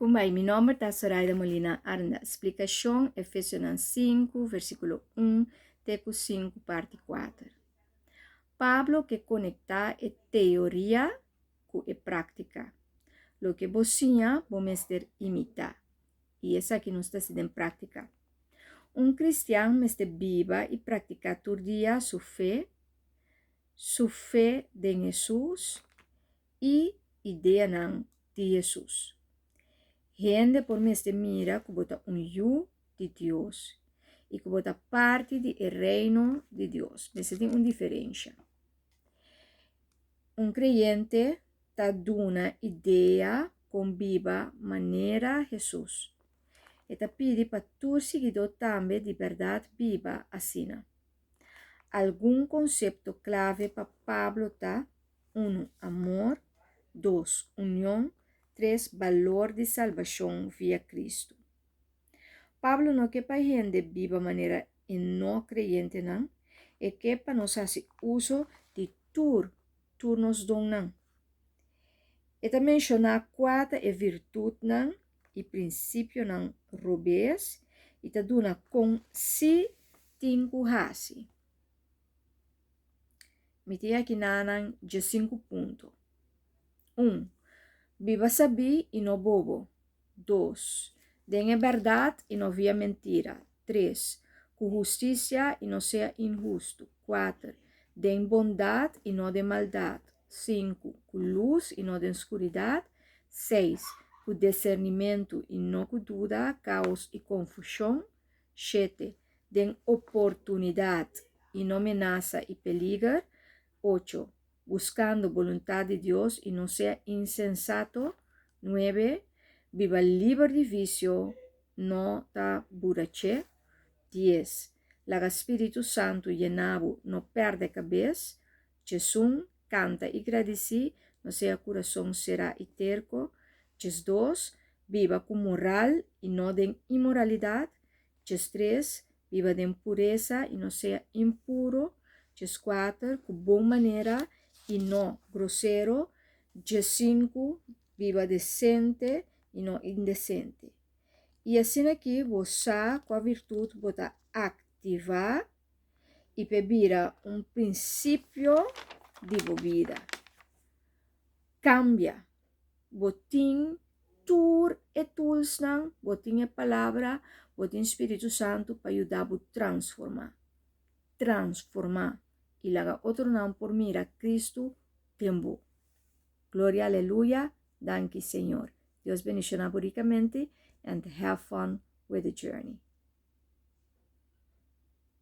Kumbai, mi nome é Zoraida Molina Aranda. Explicação, Efésios 5, versículo 1, teco 5, parte 4. Pablo que conecta a teoria com a prática. Lo que bocinha, vamos ter imitar. E essa aqui não está sendo em prática. Cristiano está viva e pratica todo dia sua fé em Jesus e ideia de Jesus. Gente por mim se mira que bota hijo de Deus e que bota parte do reino de Deus. Mas tem uma diferença. Creyente está dando ideia com viva maneira Jesus. E está pedindo para todo seguidor também de verdade viva assim. Algum conceito clave para Pablo está 1. Amor. 2. União. 3. Valor de salvação via Cristo. Pablo não quer para gente viva maneira e não creyente não, é que para nós fazer uso de turnos dom não. E também menciona 4 virtude não e princípio não robês e tá duna com si tingu hasi. Miti aqui nanan de 5 pontos. 1. Viva saber e não bobo. 2. Dengue verdade e não via mentira. 3. Com justiça e não seja injusto. 4. Den bondade e não de maldade. 5. Com luz e não de escuridade. 6. Com discernimento e não com dúvida, caos e confusão. 7. Den oportunidade e não ameaça e perigo. 8. Buscando vontade de Deus e não seja insensato. 9. Viva livre de vício, não tá burache. 10. Laga Espírito Santo llenavo, não perde a cabeça. Jesus canta e agradece, não seja coração será eterno. 2. Viva com moral e não de imoralidade. 3. Viva de pureza e não seja impuro. 4. Com boa maneira e não grosseiro. 5. Viva decente e não indecente. E assim aqui, você, com a virtude, pode ativar e beber princípio de vida. Cambia. Botim, tur e tools não, botim a palavra, botim Espírito Santo para ajudar a transformar. E laga outro não por mira Cristo tempo. Glória, aleluia. Danke, Senhor. Deus bendicionar ricamente and have fun with the journey.